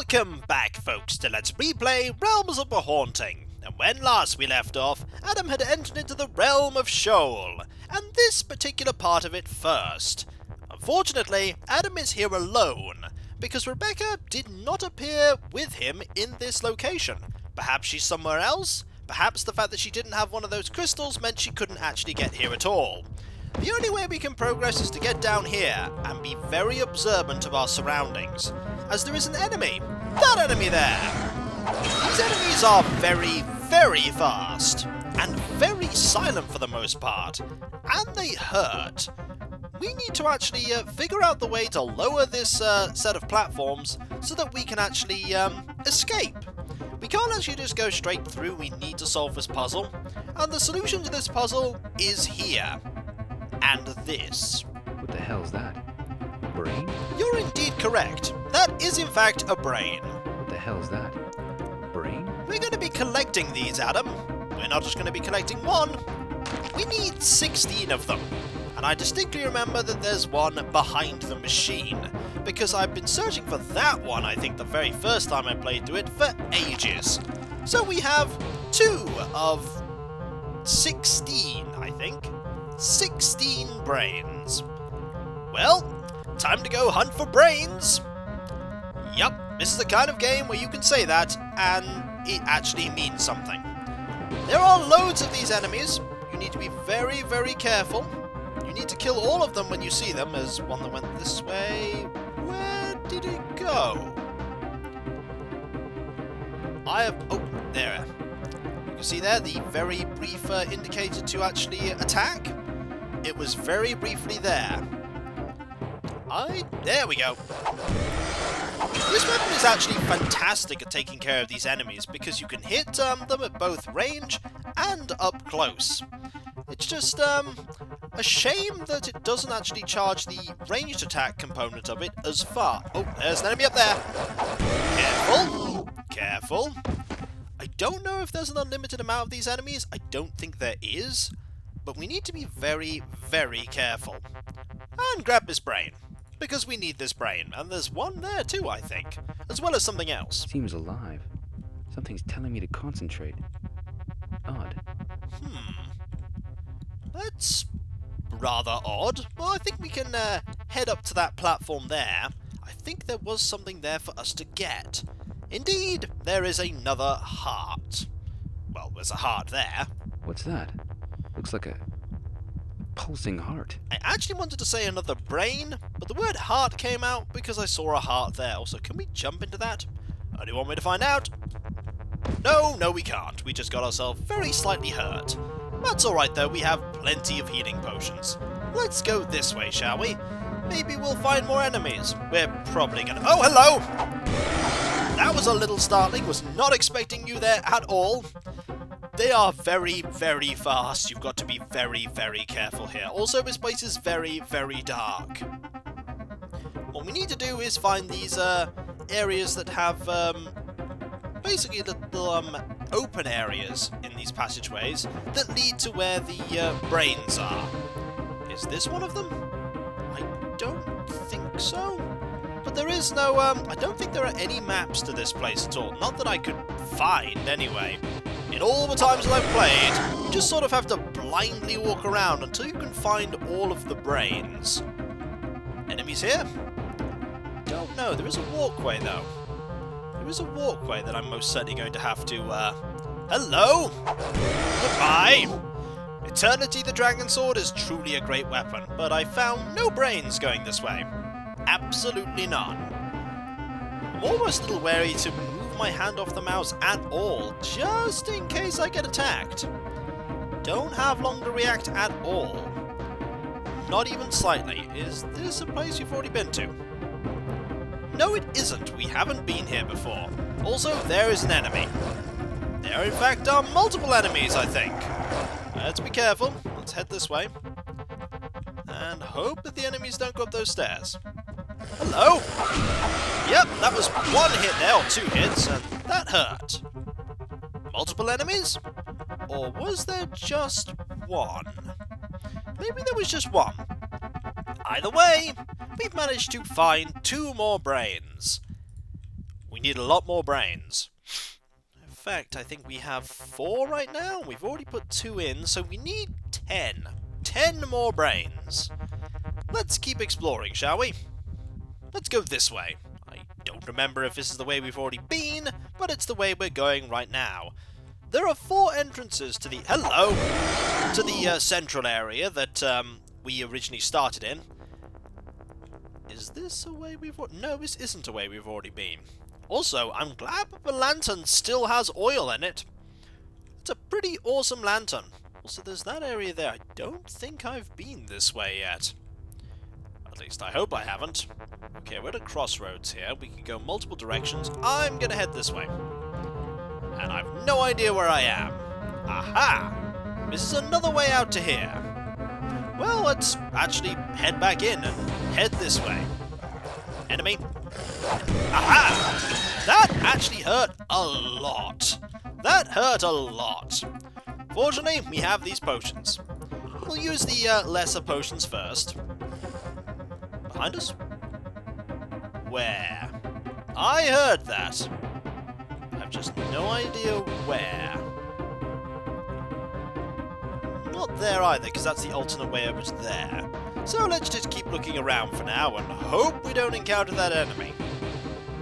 Welcome back, folks, to Let's Replay Realms of the Haunting. And when last we left off, Adam had entered into the realm of Sheol, and this particular part of it first. Unfortunately, Adam is here alone, because Rebecca did not appear with him in this location. Perhaps she's somewhere else? Perhaps the fact that she didn't have one of those crystals meant she couldn't actually get here at all. The only way we can progress is to get down here and be very observant of our surroundings, as there is an enemy. That enemy there! These enemies are very, very fast, and very silent for the most part, and they hurt. We need to actually figure out the way to lower this set of platforms so that we can actually escape. We can't actually just go straight through, we need to solve this puzzle, and the solution to this puzzle is here. And this. What the hell's that? A brain? You're indeed correct. That is in fact a brain. What the hell's that? A brain? We're going to be collecting these, Adam. We're not just going to be collecting one. We need 16 of them. And I distinctly remember that there's one behind the machine, because I've been searching for that one, I think, the very first time I played through it, for ages. So we have 2 of 16, I think. 16 brains. Well, time to go hunt for brains. Yup, this is the kind of game where you can say that, and it actually means something. There are loads of these enemies. You need to be very, very careful. You need to kill all of them when you see them. There's one that went this way. Where did it go? Oh, there. You can see there the very brief indicator to actually attack. It was very briefly there. There we go. This weapon is actually fantastic at taking care of these enemies because you can hit them at both range and up close. It's just a shame that it doesn't actually charge the ranged attack component of it as far. Oh, there's an enemy up there. Careful. Careful. I don't know if there's an unlimited amount of these enemies. I don't think there is. But we need to be very, very careful. And grab this brain. Because we need this brain. And there's one there too, I think. As well as something else. Seems alive. Something's telling me to concentrate. Odd. That's rather odd. Well, I think we can head up to that platform there. I think there was something there for us to get. Indeed, there is another heart. Well, there's a heart there. What's that? Looks like a pulsing heart. I actually wanted to say another brain, but the word heart came out because I saw a heart there. Also, can we jump into that? Only one way to find out. No, we can't. We just got ourselves very slightly hurt. That's alright though, we have plenty of healing potions. Let's go this way, shall we? Maybe we'll find more enemies. We're probably gonna... Oh, hello! That was a little startling. Was not expecting you there at all. They are very, very fast. You've got to be very, very careful here. Also, this place is very, very dark. What we need to do is find these areas that have basically little open areas in these passageways that lead to where the brains are. Is this one of them? I don't think so. But there is no, I don't think there are any maps to this place at all. Not that I could find, anyway. In all the times that I've played, you just sort of have to blindly walk around until you can find all of the brains. Enemies here? Don't know. There is a walkway, though. There is a walkway that I'm most certainly going to have to, Hello? Goodbye! Eternity the Dragon Sword is truly a great weapon, but I found no brains going this way. Absolutely none. I'm almost a little wary to move my hand off the mouse at all, just in case I get attacked. Don't have long to react at all. Not even slightly. Is this a place you've already been to? No, it isn't. We haven't been here before. Also, there is an enemy. There, in fact, are multiple enemies, I think. Let's be careful. Let's head this way. And hope that the enemies don't go up those stairs. Hello? Yep, that was 1 hit there, or 2 hits, and that hurt. Multiple enemies? Or was there just one? Maybe there was just one. Either way, we've managed to find 2 more brains. We need a lot more brains. In fact, I think we have 4 right now. We've already put 2 in, so we need 10. 10 more brains. Let's keep exploring, shall we? Let's go this way. I don't remember if this is the way we've already been, but it's the way we're going right now. There are 4 entrances to the... Hello! To the central area that we originally started in. Is this a way we've... No, this isn't a way we've already been. Also, I'm glad the lantern still has oil in it. It's a pretty awesome lantern. Also, there's that area there. I don't think I've been this way yet. At least I hope I haven't. Okay, we're at a crossroads here. We can go multiple directions. I'm gonna head this way. And I've no idea where I am. Aha! This is another way out to here. Well, let's actually head back in and head this way. Enemy. Aha! That actually hurt a lot. That hurt a lot. Fortunately, we have these potions. We'll use the lesser potions first. Behind us? Where? I heard that. I've just no idea where. Not there either, because that's the alternate way over to there. So let's just keep looking around for now and hope we don't encounter that enemy.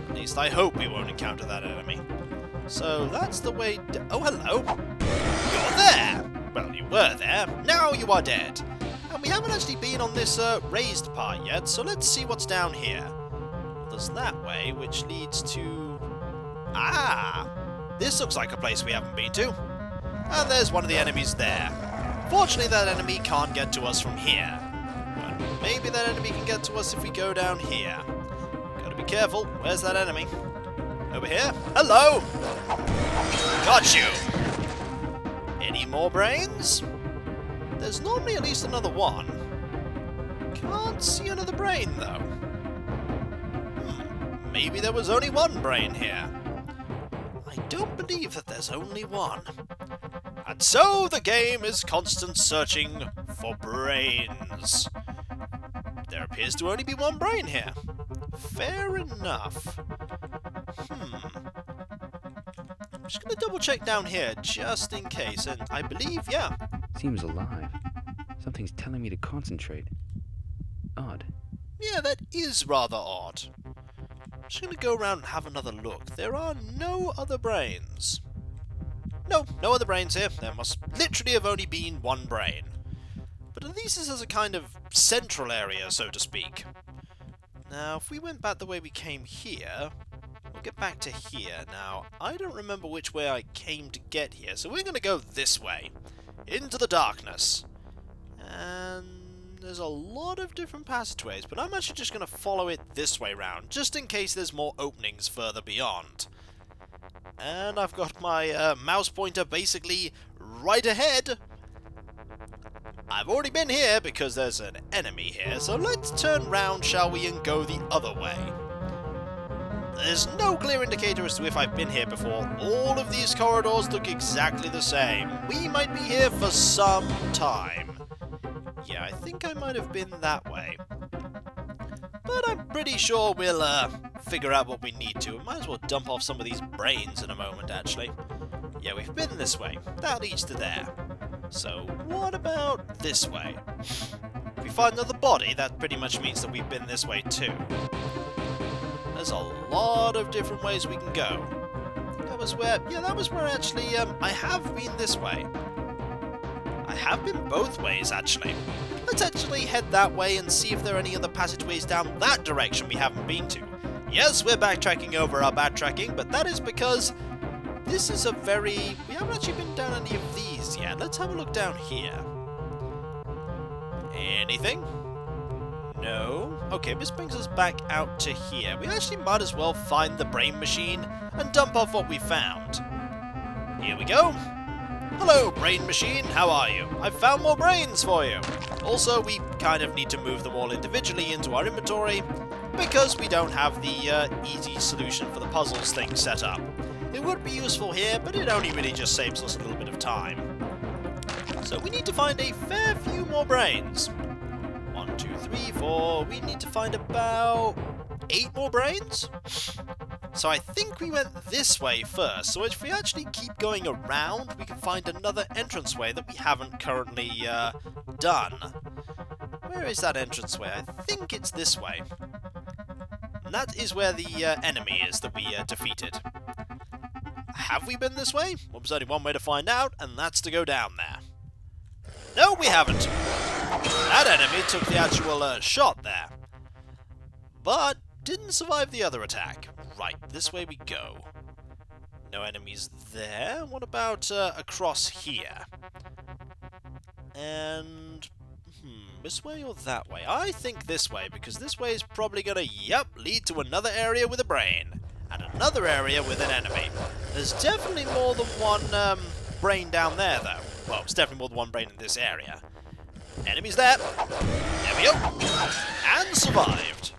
At least I hope we won't encounter that enemy. So that's the way... Oh, hello! You're there! Well, you were there. Now you are dead. And we haven't actually been on this raised part yet, so let's see what's down here. There's that way, which leads to... Ah! This looks like a place we haven't been to. And there's one of the enemies there. Fortunately, that enemy can't get to us from here. But maybe that enemy can get to us if we go down here. Gotta be careful. Where's that enemy? Over here? Hello! Got you! Any more brains? There's normally at least another one. Can't see another brain, though. Maybe there was only one brain here. I don't believe that there's only one. And so the game is constant searching for brains. There appears to only be one brain here. Fair enough. I'm just going to double check down here just in case, and I believe, yeah. Seems alive. Something's telling me to concentrate. Odd. Yeah, that is rather odd. I'm just going to go around and have another look. There are no other brains. No other brains here. There must literally have only been one brain. But at least this is a kind of central area, so to speak. Now, if we went back the way we came here, we'll get back to here. Now, I don't remember which way I came to get here, so we're going to go this way. Into the darkness. And there's a lot of different passageways, but I'm actually just going to follow it this way round, just in case there's more openings further beyond. And I've got my mouse pointer basically right ahead. I've already been here because there's an enemy here, so let's turn round, shall we, and go the other way. There's no clear indicator as to if I've been here before. All of these corridors look exactly the same. We might be here for some time. Yeah, I think I might have been that way. But I'm pretty sure we'll figure out what we need to. We might as well dump off some of these brains in a moment, actually. Yeah, we've been this way. That leads to there. So, what about this way? If we find another body, that pretty much means that we've been this way too. There's a lot of different ways we can go. That was where... Yeah, that was where actually... I have been this way. I have been both ways, actually. Let's actually head that way and see if there are any other passageways down that direction we haven't been to. Yes, we're backtracking over our backtracking, but that is because this is a very... We haven't actually been down any of these yet. Let's have a look down here. Anything? No? Okay, this brings us back out to here. We actually might as well find the brain machine and dump off what we found. Here we go. Hello, brain machine, how are you? I've found more brains for you. Also, we kind of need to move them all individually into our inventory because we don't have the easy solution for the puzzles thing set up. It would be useful here, but it only really just saves us a little bit of time. So we need to find a fair few more brains. 1, 2, 3, 4. We need to find about 8 more brains? So I think we went this way first, so if we actually keep going around, we can find another entranceway that we haven't currently done. Where is that entranceway? I think it's this way. And that is where the enemy is that we defeated. Have we been this way? Well, there's only one way to find out, and that's to go down there. No, we haven't. That enemy took the actual shot there, but didn't survive the other attack. Right, this way we go. No enemies there. What about across here? And this way or that way? I think this way, because this way is probably gonna, lead to another area with a brain. And another area with an enemy. There's definitely more than one brain down there, though. Well, it's definitely more than one brain in this area. Enemies there. There we go. And survived.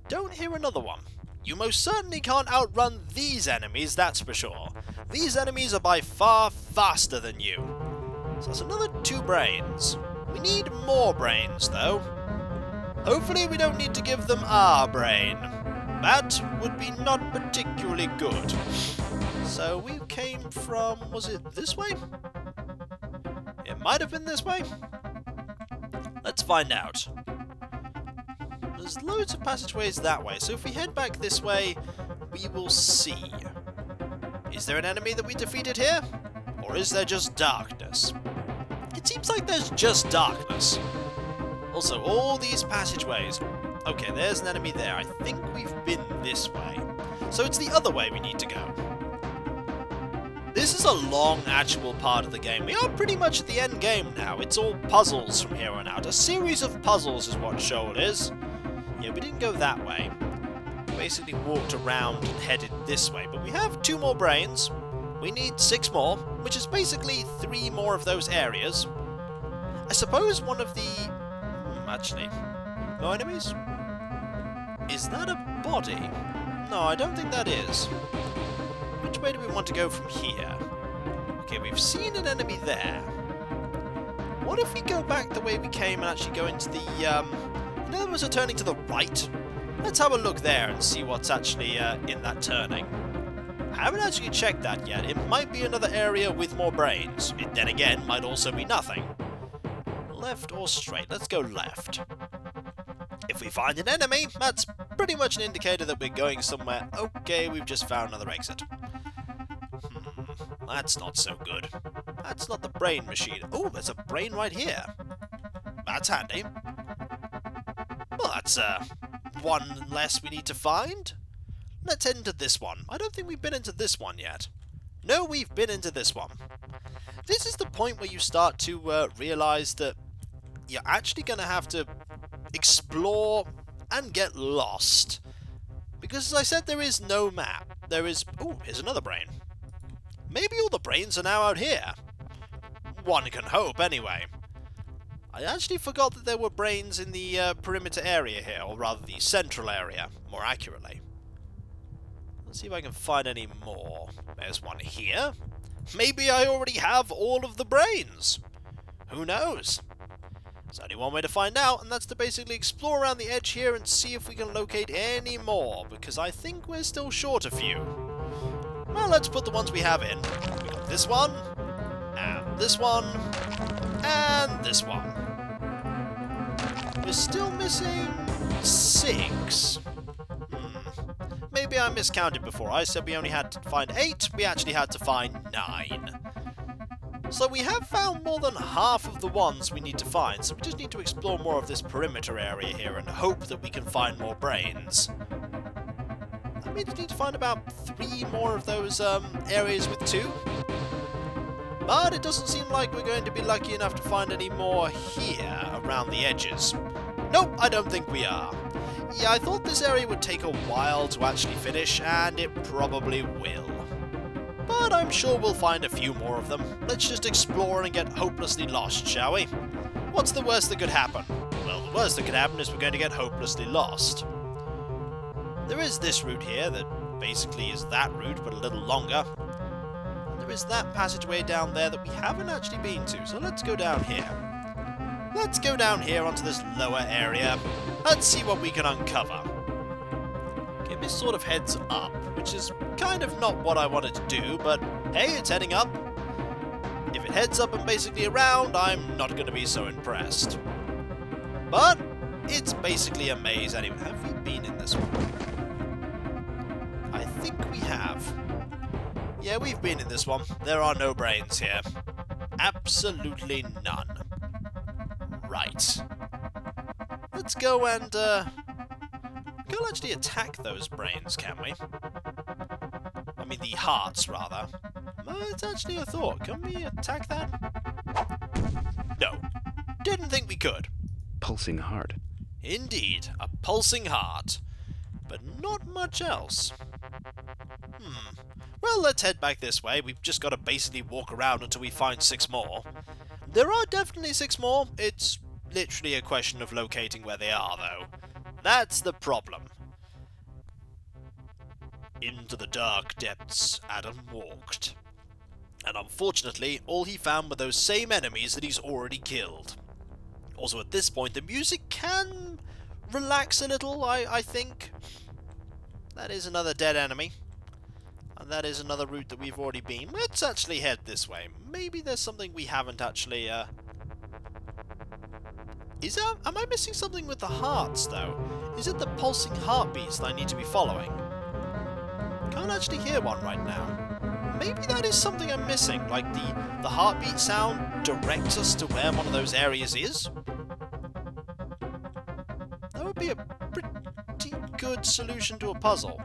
Don't hear another one. You most certainly can't outrun these enemies, that's for sure. These enemies are by far faster than you. So that's another 2 brains. We need more brains, though. Hopefully we don't need to give them our brain. That would be not particularly good. So we came from... was it this way? It might have been this way. Let's find out. There's loads of passageways that way, so if we head back this way, we will see. Is there an enemy that we defeated here? Or is there just darkness? It seems like there's just darkness. Also, all these passageways. Okay, there's an enemy there. I think we've been this way. So it's the other way we need to go. This is a long actual part of the game. We are pretty much at the end game now. It's all puzzles from here on out. A series of puzzles is what Sheol is. Yeah, we didn't go that way. We basically walked around and headed this way. But we have 2 more brains. We need 6 more, which is basically 3 more of those areas. I suppose one of the... actually... no enemies? Is that a body? No, I don't think that is. Which way do we want to go from here? Okay, we've seen an enemy there. What if we go back the way we came and actually go into the... in other words, turning to the right? Let's have a look there and see what's actually in that turning. I haven't actually checked that yet. It might be another area with more brains. It then again might also be nothing. Left or straight? Let's go left. If we find an enemy, that's pretty much an indicator that we're going somewhere. Okay, we've just found another exit. That's not so good. That's not the brain machine. Oh, there's a brain right here. That's handy. Well, that's one less we need to find. Let's head into this one. I don't think we've been into this one yet. No, we've been into this one. This is the point where you start to realise that you're actually going to have to explore and get lost. Because as I said, there is no map. There is... oh, here's another brain. Maybe all the brains are now out here. One can hope, anyway. I actually forgot that there were brains in the perimeter area here, or rather the central area, more accurately. Let's see if I can find any more. There's one here. Maybe I already have all of the brains. Who knows? There's only one way to find out, and that's to basically explore around the edge here and see if we can locate any more, because I think we're still short a few. Well, let's put the ones we have in. We got this one, and this one, and this one. We're still missing 6. Maybe I miscounted before. I said we only had to find 8. We actually had to find 9. So we have found more than half of the ones we need to find, so we just need to explore more of this perimeter area here and hope that we can find more brains. That means we need to find about 3 more of those areas with 2. But it doesn't seem like we're going to be lucky enough to find any more here around the edges. Nope, I don't think we are. Yeah, I thought this area would take a while to actually finish, and it probably will. But I'm sure we'll find a few more of them. Let's just explore and get hopelessly lost, shall we? What's the worst that could happen? Well, the worst that could happen is we're going to get hopelessly lost. There is this route here that basically is that route, but a little longer. And there is that passageway down there that we haven't actually been to, so let's go down here. Let's go down here onto this lower area and see what we can uncover. Okay, this sort of heads up, which is kind of not what I wanted to do, but hey, it's heading up. If it heads up and basically around, I'm not going to be so impressed. But it's basically a maze anyway. Have we been in this one? I think we have. Yeah, we've been in this one. There are no brains here. Absolutely none. Right. Let's go and, can't actually attack those brains, can we? I mean, the hearts, rather. It's actually a thought. Can we attack that? No. Didn't think we could. Pulsing heart. Indeed, a pulsing heart. But not much else. Well, let's head back this way. We've just got to basically walk around until we find 6 more. There are definitely 6 more. It's literally a question of locating where they are, though. That's the problem. Into the dark depths Adam walked. And unfortunately, all he found were those same enemies that he's already killed. Also, at this point, the music can relax a little, I think. That is another dead enemy. And that is another route that we've already been. Let's actually head this way. Maybe there's something we haven't actually, Am I missing something with the hearts, though? Is it the pulsing heartbeats that I need to be following? Can't actually hear one right now. Maybe that is something I'm missing, like the heartbeat sound directs us to where one of those areas is? That would be a pretty good solution to a puzzle.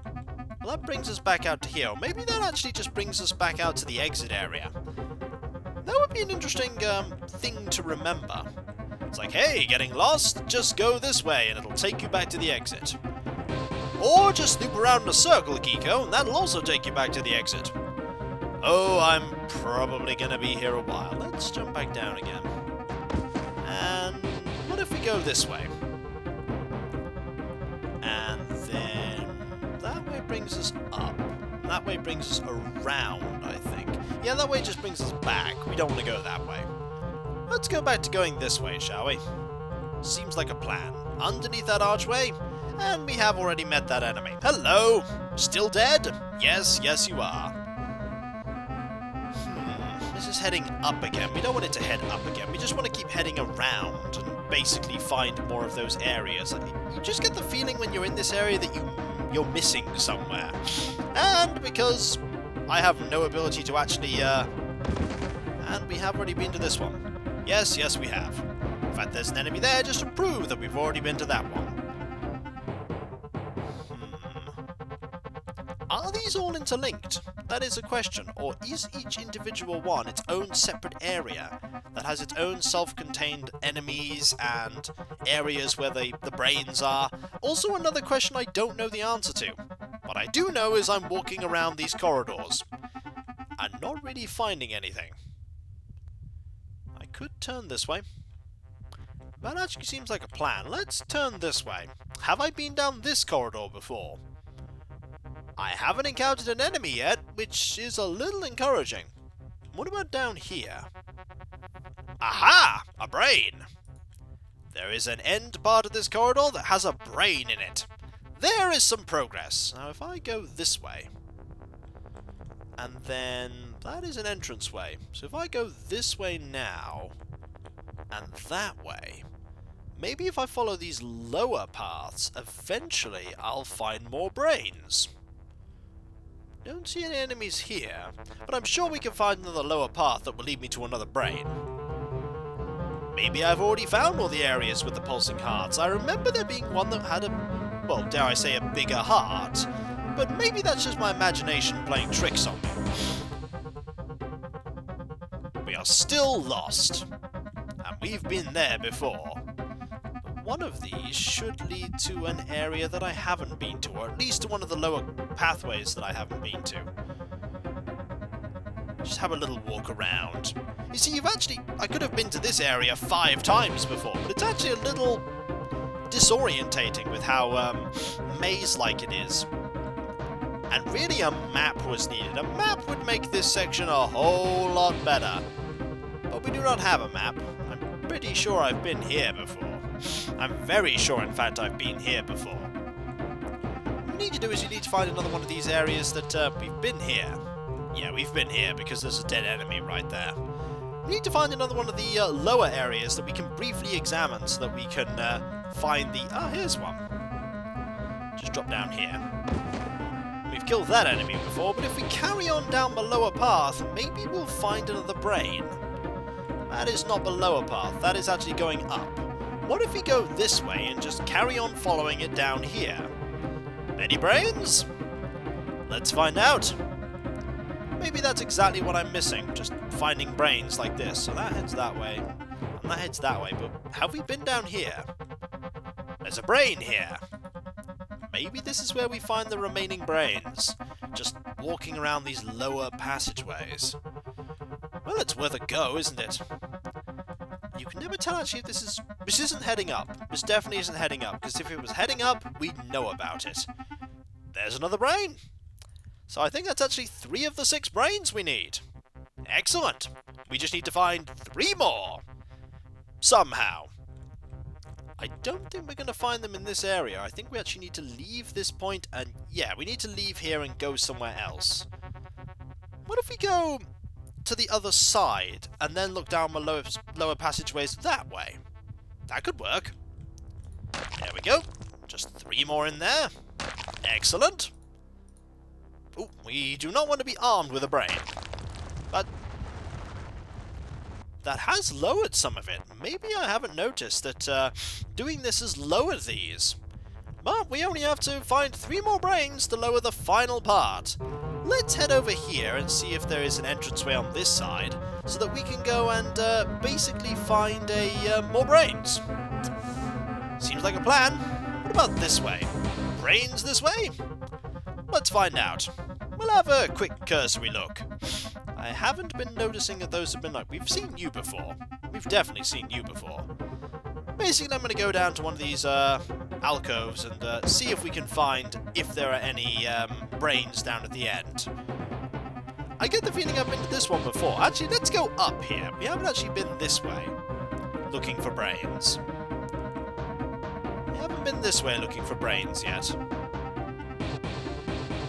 Well, that brings us back out to here. Or maybe that actually just brings us back out to the exit area. That would be an interesting thing to remember. It's like, hey, getting lost? Just go this way and it'll take you back to the exit. Or just loop around in a circle, Kiko, and that'll also take you back to the exit. Oh, I'm probably going to be here a while. Let's jump back down again. And what if we go this way? And then that way brings us up. That way brings us around, I think. Yeah, that way just brings us back. We don't want to go that way. Let's go back to going this way, shall we? Seems like a plan. Underneath that archway, and we have already met that enemy. Hello! Still dead? Yes, yes you are. This is heading up again. We don't want it to head up again. We just want to keep heading around and basically find more of those areas. You just get the feeling when you're in this area that you're missing somewhere. And because I have no ability to actually, and we have already been to this one. Yes, yes we have. In fact, there's an enemy there just to prove that we've already been to that one. Are these all interlinked? That is a question. Or is each individual one its own separate area that has its own self-contained enemies and areas where the brains are? Also another question I don't know the answer to. What I do know is I'm walking around these corridors and not really finding anything. I could turn this way. That actually seems like a plan. Let's turn this way. Have I been down this corridor before? I haven't encountered an enemy yet, which is a little encouraging. What about down here? Aha! A brain! There is an end part of this corridor that has a brain in it. There is some progress. Now if I go this way, and then that is an entranceway. So if I go this way now, and that way, maybe if I follow these lower paths, eventually I'll find more brains. Don't see any enemies here, but I'm sure we can find another lower path that will lead me to another brain. Maybe I've already found all the areas with the pulsing hearts. I remember there being one that had a, well, dare I say, a bigger heart, but maybe that's just my imagination playing tricks on me. We are still lost, and we've been there before. One of these should lead to an area that I haven't been to, or at least to one of the lower pathways that I haven't been to. Just have a little walk around. You see, I could have been to this area 5 times before, but it's actually a little disorientating with how maze-like it is. And really a map was needed. A map would make this section a whole lot better. But we do not have a map. I'm pretty sure I've been here before. I'm very sure, in fact, I've been here before. you need to do is you need to find another one of these areas that we've been here. Yeah, we've been here because there's a dead enemy right there. We need to find another one of the lower areas that we can briefly examine so that we can find the... Ah, here's one. Just drop down here. We've killed that enemy before, but if we carry on down the lower path, maybe we'll find another brain. That is not the lower path, that is actually going up. What if we go this way and just carry on following it down here? Any brains? Let's find out. Maybe that's exactly what I'm missing, just finding brains like this. So that heads that way, and that heads that way, but have we been down here? There's a brain here. Maybe this is where we find the remaining brains, just walking around these lower passageways. Well, it's worth a go, isn't it? You can never tell actually if this isn't heading up. This definitely isn't heading up, because if it was heading up, we'd know about it. There's another brain. So I think that's actually 3 of the 6 brains we need. Excellent. We just need to find 3 more. Somehow. I don't think we're going to find them in this area. I think we actually need to leave this point and... Yeah, we need to leave here and go somewhere else. What if we go to the other side and then look down the lower passageways that way? That could work. There we go. Just 3 more in there. Excellent. Ooh, we do not want to be armed with a brain. But that has lowered some of it. Maybe I haven't noticed that doing this has lowered these. But we only have to find 3 more brains to lower the final part. Let's head over here and see if there is an entranceway on this side, so that we can go and basically find more brains. Seems like a plan. What about this way? Brains this way? Let's find out. We'll have a quick cursory look. I haven't been noticing that those have been like... We've seen you before. We've definitely seen you before. Basically, I'm going to go down to one of these alcoves and see if we can find if there are any brains down at the end. I get the feeling I've been to this one before. Actually, let's go up here. We haven't actually been this way looking for brains. We haven't been this way looking for brains yet.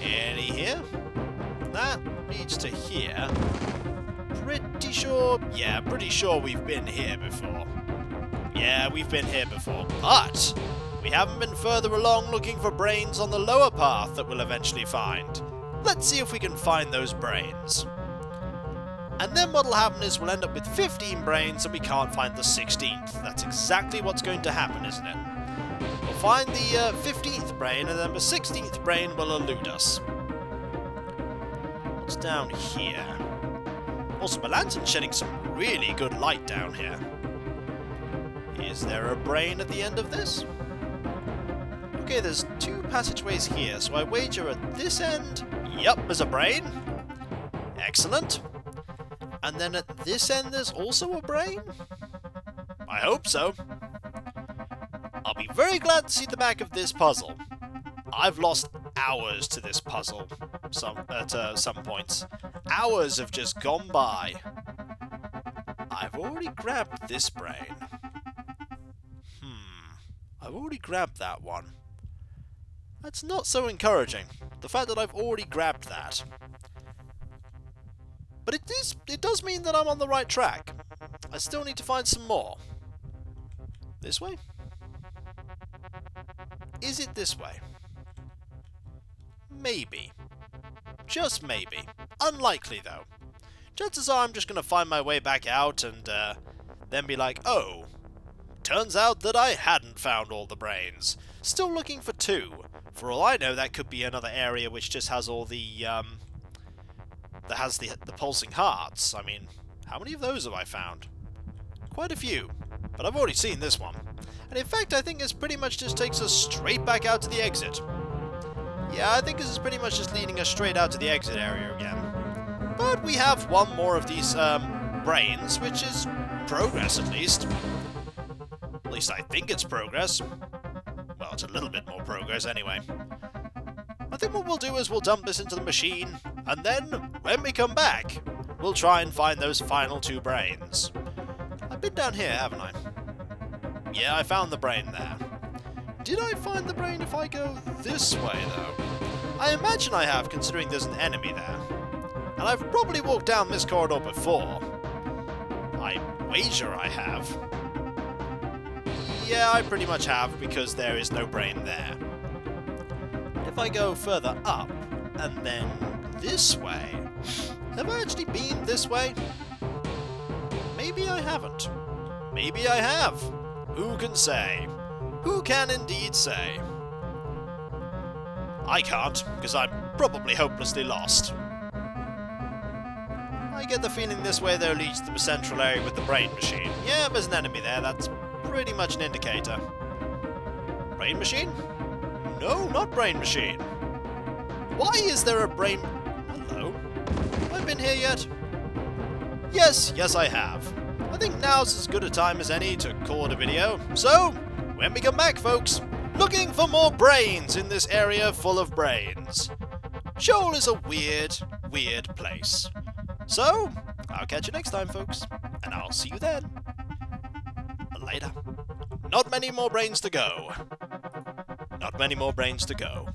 Any here? That leads to here. Pretty sure... Yeah, pretty sure we've been here before. Yeah, we've been here before. But we haven't been further along looking for brains on the lower path that we'll eventually find. Let's see if we can find those brains. And then what'll happen is we'll end up with 15 brains and we can't find the 16th. That's exactly what's going to happen, isn't it? We'll find the 15th brain and then the 16th brain will elude us. What's down here? Also, the lantern's shedding some really good light down here. Is there a brain at the end of this? Okay, there's 2 passageways here, so I wager at this end... Yup, there's a brain. Excellent. And then at this end there's also a brain? I hope so. I'll be very glad to see the back of this puzzle. I've lost hours to this puzzle at some points. Hours have just gone by. I've already grabbed this brain. I've already grabbed that one. That's not so encouraging, the fact that I've already grabbed that. But it does mean that I'm on the right track. I still need to find some more. This way? Is it this way? Maybe. Just maybe. Unlikely, though. Chances are I'm just going to find my way back out and then be like, oh, turns out that I hadn't found all the brains. Still looking for 2. For all I know, that could be another area which just has all the, that has the pulsing hearts. I mean, how many of those have I found? Quite a few. But I've already seen this one. And in fact, I think this pretty much just takes us straight back out to the exit. Yeah, I think this is pretty much just leading us straight out to the exit area again. But we have one more of these, brains, which is progress at least. At least I think it's progress. Well, it's a little bit more progress anyway. I think what we'll do is we'll dump this into the machine, and then, when we come back, we'll try and find those final 2 brains. I've been down here, haven't I? Yeah, I found the brain there. Did I find the brain if I go this way, though? I imagine I have, considering there's an enemy there. And I've probably walked down this corridor before. I wager I have. Yeah, I pretty much have, because there is no brain there. If I go further up, and then this way... Have I actually been this way? Maybe I haven't. Maybe I have. Who can say? Who can indeed say? I can't, because I'm probably hopelessly lost. I get the feeling this way though leads to the central area with the brain machine. Yeah, there's an enemy there, that's pretty much an indicator. Brain machine? No, not brain machine. Why is there a brain... Hello? Have I been here yet? Yes, I have. I think now's as good a time as any to call it a video. So, when we come back, folks, looking for more brains in this area full of brains. Sheol is a weird, weird place. So, I'll catch you next time, folks, and I'll see you then. Later. Not many more brains to go. Not many more brains to go.